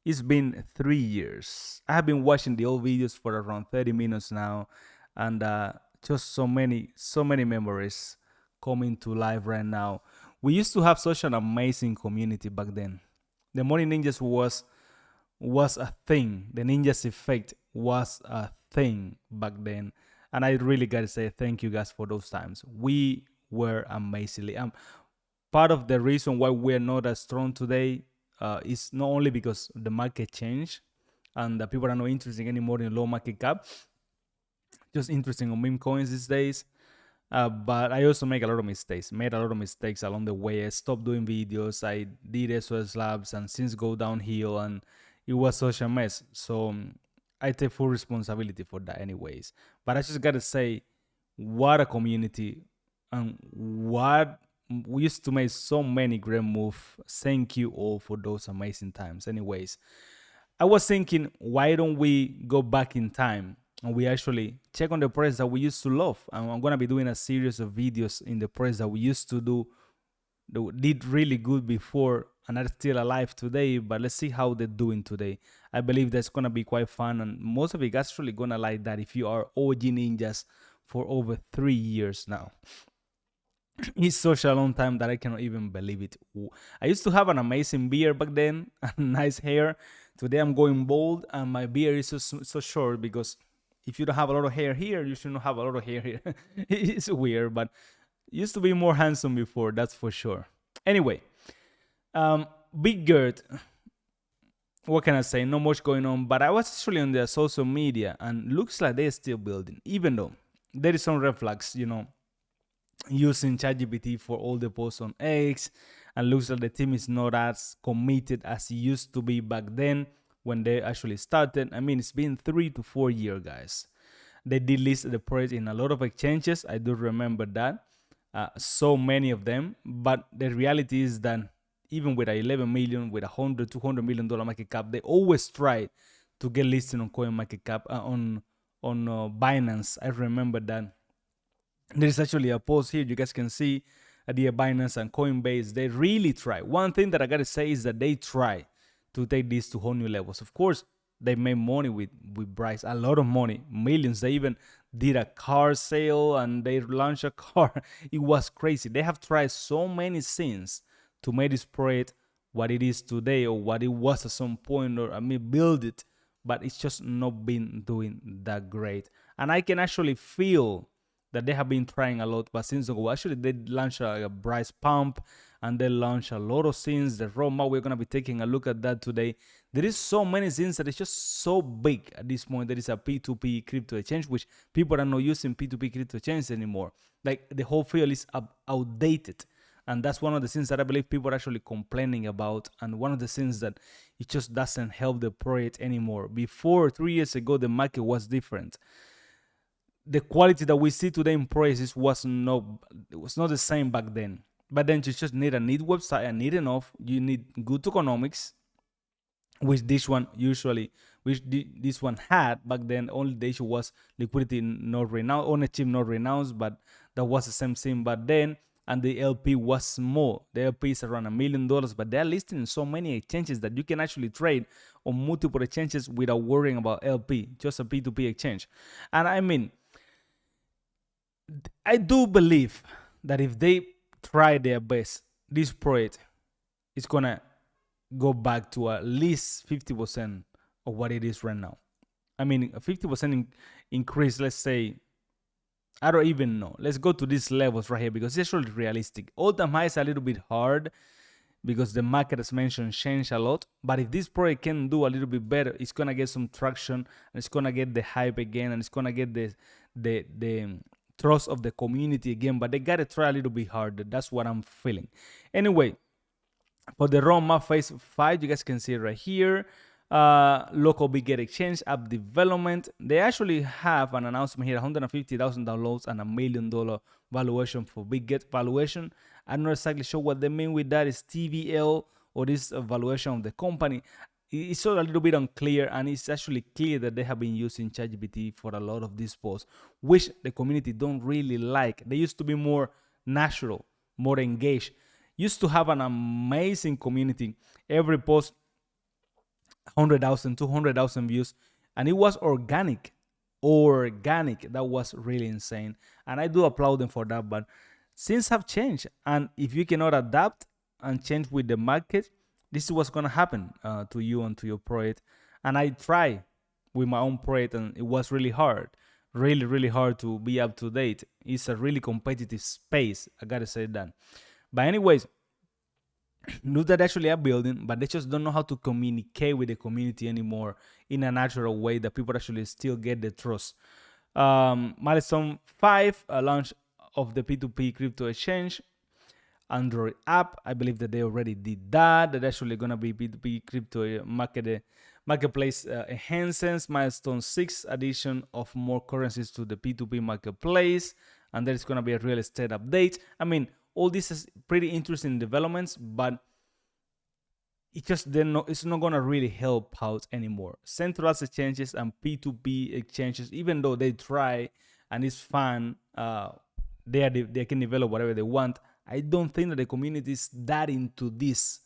It's been 3 years. I have been watching the old videos for around 30 minutes now, and just so many memories coming to life right now. We used to have such an amazing community back then. The Money Ninjas was a thing. The Ninjas effect was a thing back then, and I really gotta say thank you guys for those times. We were amazingly. Part of the reason why we're not as strong today is not only because the market changed and the people are not interested anymore in low market cap, just interesting on meme coins these days. But I also make a lot of mistakes. Made a lot of mistakes along the way. I stopped doing videos. I did SOS Labs and since go downhill, and it was such a mess. So I take full responsibility for that, anyways. But I just gotta say, what a community, and what we used to make so many great moves. Thank you all for those amazing times. Anyways, I was thinking, why don't we go back in time and we actually check on the projects that we used to love? And I'm gonna be doing a series of videos in the projects that we used to do, that did really good before and are still alive today. But let's see how they're doing today. I believe that's gonna be quite fun, and most of you guys actually gonna like that if you are OG ninjas for over 3 years now. It's such a long time that I cannot even believe it. I used to have an amazing beard back then, and nice hair. Today I'm going bald, and my beard is so short because if you don't have a lot of hair here, you shouldn't have a lot of hair here. It's weird, but used to be more handsome before, that's for sure. Anyway, Bitgert, what can I say? Not much going on, but I was actually on their social media, and looks like they're still building, even though there is some red flags, using ChatGPT for all the posts on X, and looks like the team is not as committed as it used to be back then when they actually started. I mean, it's been 3 to 4 years, guys. They did list the project in a lot of exchanges. I do remember that. So many of them. But the reality is that even with a 11 million, with $100, $200 million market cap, they always try to get listed on CoinMarketCap, on Binance. I remember that. There's actually a post here you guys can see the Binance and Coinbase. They really try. One thing that I gotta say is that they try to take this to whole new levels. Of course, they made money with BRISE, a lot of money, millions. They even did a car sale and they launched a car. It was crazy. They have tried so many things to make this project what it is today, or what it was at some point, or build it, but it's just not been doing that great. And I can actually feel that they have been trying a lot, but since ago, actually they launched a BRISE pump, and they launched a lot of things. The roadmap, we're gonna be taking a look at that today. There is so many things that it's just so big at this point. There is a P2P crypto exchange, which people are not using P2P crypto exchange anymore. Like, the whole field is outdated. And that's one of the things that I believe people are actually complaining about, and one of the things that it just doesn't help the project anymore. Before, 3 years ago, the market was different. The quality that we see today in projects was not the same back then. But then you just need a neat website, and neat enough. You need good economics, which this one had back then. Only the issue was liquidity not renounced, ownership not renounced, but that was the same thing back then. And the LP was small. The LP is around $1 million, but they're listed in so many exchanges that you can actually trade on multiple exchanges without worrying about LP, just a P2P exchange. And I do believe that if they try their best, this project is gonna go back to at least 50% of what it is right now. A 50% increase, let's say, I don't even know. Let's go to these levels right here, because it's actually realistic. All-time high is a little bit hard because the market, as mentioned, changed a lot. But if this project can do a little bit better, it's gonna get some traction, and it's gonna get the hype again, and it's gonna get the trust of the community again. But they gotta try a little bit harder. That's what I'm feeling. Anyway, for the roadmap phase 5, you guys can see it right here. Local Bitgert exchange app development. They actually have an announcement here: 150,000 downloads and $1 million valuation for Bitgert valuation. I'm not exactly sure what they mean with that. Is TVL or this valuation of the company? It's all a little bit unclear, and it's actually clear that they have been using ChatGPT for a lot of these posts, which the community don't really like. They used to be more natural, more engaged. Used to have an amazing community. Every post 100,000, 200,000 views, and it was organic. Organic. That was really insane, and I do applaud them for that. But things have changed, and if you cannot adapt and change with the market, this is what's gonna happen to you and to your project. And I try with my own project, and it was really hard, really hard to be up to date. It's a really competitive space. I gotta say that. But anyways, look that actually are building, but they just don't know how to communicate with the community anymore in a natural way that people actually still get the trust. Milestone 5, launch of the P2P crypto exchange Android app. I believe that they already did that. That actually gonna be P2P crypto marketplace enhancements. Milestone 6, addition of more currencies to the P2P marketplace, and there's gonna be a real estate update. I mean, all this is pretty interesting developments, but it's not gonna really help out anymore. Centralized exchanges and P2P exchanges, even though they try and it's fun, they can develop whatever they want. I don't think that the community is that into this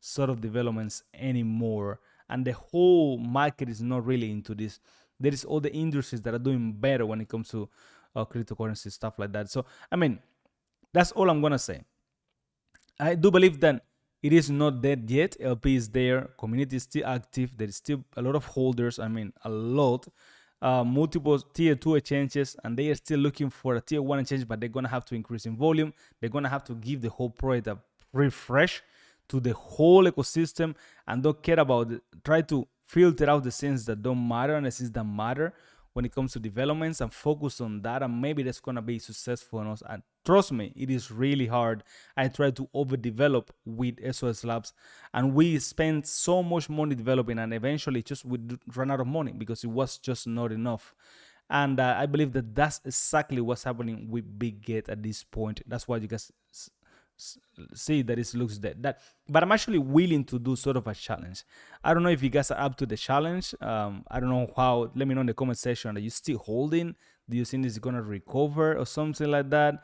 sort of developments anymore, and the whole market is not really into this. There is all the industries that are doing better when it comes to cryptocurrency stuff like that. So I mean, that's all I'm gonna say. I do believe that it is not dead yet. LP is there, community is still active, there is still a lot of holders. I mean, a lot. Multiple tier 2 exchanges, and they are still looking for a tier 1 exchange, but they're gonna have to increase in volume. They're gonna have to give the whole project a refresh to the whole ecosystem, and don't care about it. Try to filter out the things that don't matter and the things that matter when it comes to developments, and focus on that, and maybe that's gonna be successful on us. And trust me, it is really hard. I try to overdevelop with SOS Labs, and we spent so much money developing, and eventually just we run out of money because it was just not enough. And I believe that that's exactly what's happening with Bitgert at this point. That's why you guys see that it looks dead. But I'm actually willing to do sort of a challenge. I don't know if you guys are up to the challenge. I don't know how. Let me know in the comment section. Are you still holding? Do you think this is gonna recover or something like that?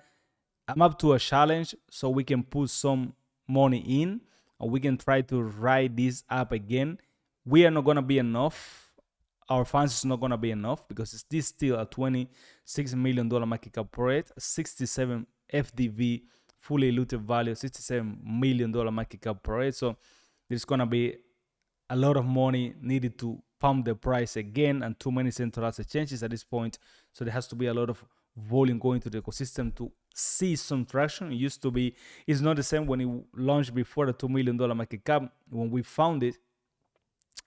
I'm up to a challenge, so we can put some money in, or we can try to ride this up again. We are not gonna be enough. Our funds is not gonna be enough because it's this still a $26 million market cap project, 67 FDV fully looted value, $67 million market cap project. So there's gonna be a lot of money needed to pump the price again, and too many centralized exchanges at this point. So there has to be a lot of volume going to the ecosystem to see some traction. It used to be, it's not the same when it launched before the $2 million market cap. When we found it,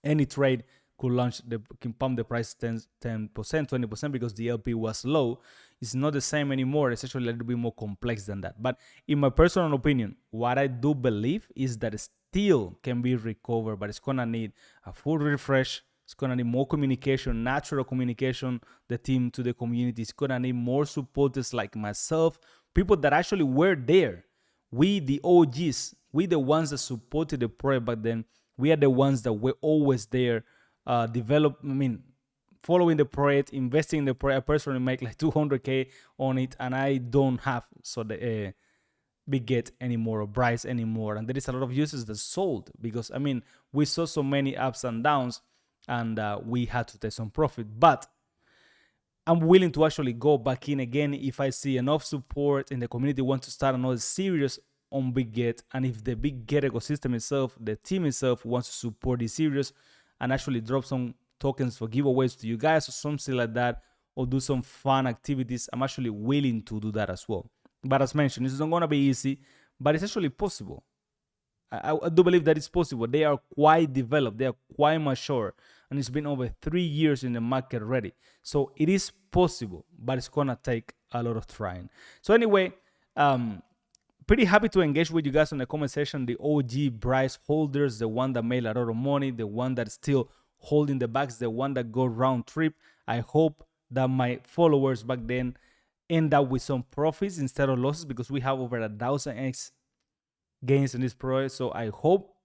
any trade can pump the price 10%, 20%, because the LP was low. It's not the same anymore. It's actually a little bit more complex than that. But in my personal opinion, what I do believe is that it still can be recovered, but it's gonna need a full refresh. It's gonna need more communication, natural communication, the team to the community. It's gonna need more supporters like myself, people that actually were there. We, the OGs, we the ones that supported the project back then. We are the ones that were always there. Following the project, investing in the project. I personally make like 200K on it, and I don't have the Bitgert anymore or BRISE anymore. And there is a lot of users that sold because we saw so many ups and downs, and we had to take some profit. But I'm willing to actually go back in again if I see enough support and the community wants to start another series on Bitgert, and if the Bitgert ecosystem itself, the team itself, wants to support this series and actually drop some tokens for giveaways to you guys or something like that, or do some fun activities, I'm actually willing to do that as well. But as mentioned, it's not going to be easy, but it's actually possible. I do believe that it's possible. They are quite developed, they are quite mature, and it's been over 3 years in the market already. So it is possible, but it's going to take a lot of trying. So anyway, pretty happy to engage with you guys in the comment section. The OG BRISE holders, the one that made a lot of money, the one that's still holding the bags, the one that go round trip. I hope that my followers back then end up with some profits instead of losses, because we have over 1,000x gains in this project. So I hope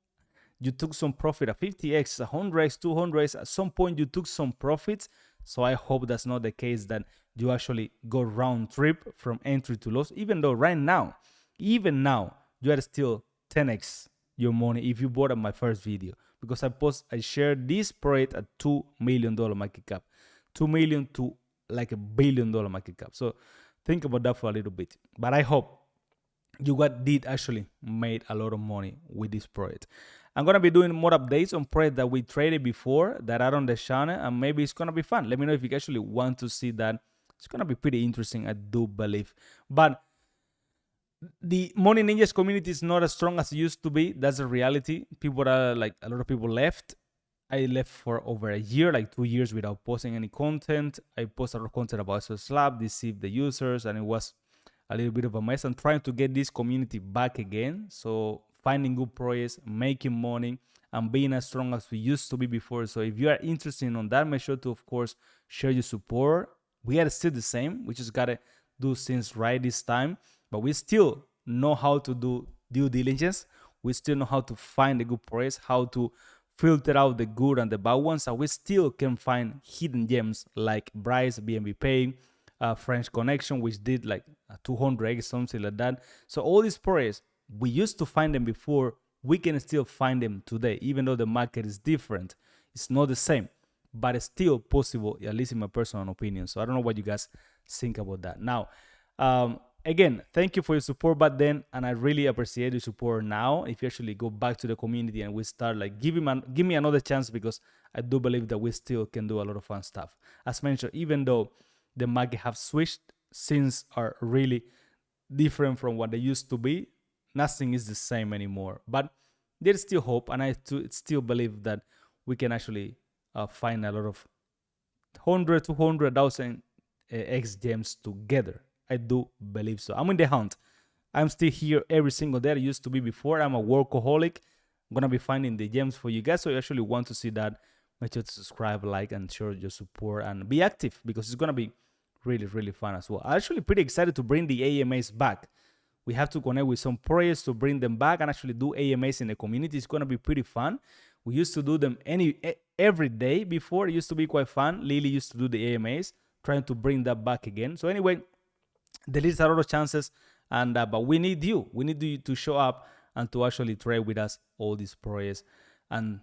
you took some profit at 50x, 100x, 200x. At some point you took some profits. So I hope that's not the case, that you actually go round trip from entry to loss, even though right now, even now, you are still 10x your money if you bought on my first video. because I shared this project at $2 million market cap, 2 million to like $1 billion market cap. So think about that for a little bit. But I hope you did actually made a lot of money with this project. I'm gonna be doing more updates on projects that we traded before that are on the channel, and maybe it's gonna be fun. Let me know if you actually want to see that. It's gonna be pretty interesting, I do believe. But the Money Ninjas community is not as strong as it used to be. That's a reality. People are like, a lot of people left. I left for over a year, like 2 years, without posting any content. I posted a lot of content about Slab, deceived the users, and it was a little bit of a mess. I'm trying to get this community back again. So finding good projects, making money, and being as strong as we used to be before. So if you are interested in that, make sure to, of course, share your support. We are still the same. We just gotta do things right this time. But we still know how to do due diligence. We still know how to find the good projects, how to filter out the good and the bad ones. And we still can find hidden gems like BRISE, BNB Pay, French Connection, which did like 200x, something like that. So all these projects, we used to find them before. We can still find them today, even though the market is different. It's not the same, but it's still possible, at least in my personal opinion. So I don't know what you guys think about that. Now, again, thank you for your support back then, and I really appreciate your support now. If you actually go back to the community and we start like give me another chance, because I do believe that we still can do a lot of fun stuff. As mentioned, even though the market have switched, things are really different from what they used to be. Nothing is the same anymore, but there's still hope, and I still believe that we can actually find a lot of 100, 200,000 X gems together. I do believe so. I'm in the hunt. I'm still here every single day. I used to be before. I'm a workaholic. I'm gonna be finding the gems for you guys. So you actually want to see that, make sure to subscribe, like, and share your support, and be active, because it's gonna be really, really fun as well. I'm actually pretty excited to bring the AMAs back. We have to connect with some projects to bring them back and actually do AMAs in the community. It's gonna be pretty fun. We used to do them every day before. It used to be quite fun. Lily used to do the AMAs, trying to bring that back again. So anyway, there is a lot of chances, and but we need you. We need you to show up and to actually trade with us all these projects and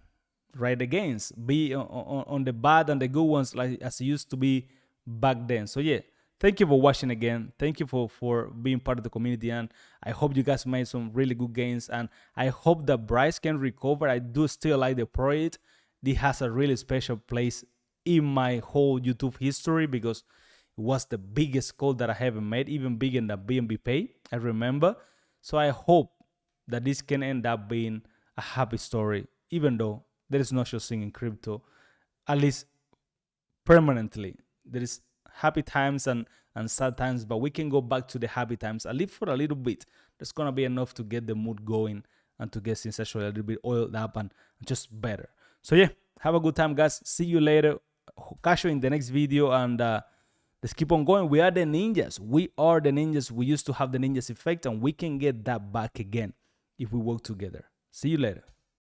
ride against, be on the bad and the good ones, like as it used to be back then. So yeah, thank you for watching again. Thank you for being part of the community, and I hope you guys made some really good gains, and I hope that BRISE can recover. I do still like the project. It has a really special place in my whole YouTube history, because it was the biggest call that I ever made, even bigger than BNB Pay, I remember. So I hope that this can end up being a happy story, even though there is no such thing in crypto, at least permanently. There is happy times and sad times, but we can go back to the happy times, at least for a little bit. That's gonna be enough to get the mood going and to get things actually a little bit oiled up and just better. So yeah, have a good time, guys. See you later. Catch you in the next video, and let's keep on going. We are the ninjas. We are the ninjas. We used to have the ninjas effect, and we can get that back again if we work together. See you later.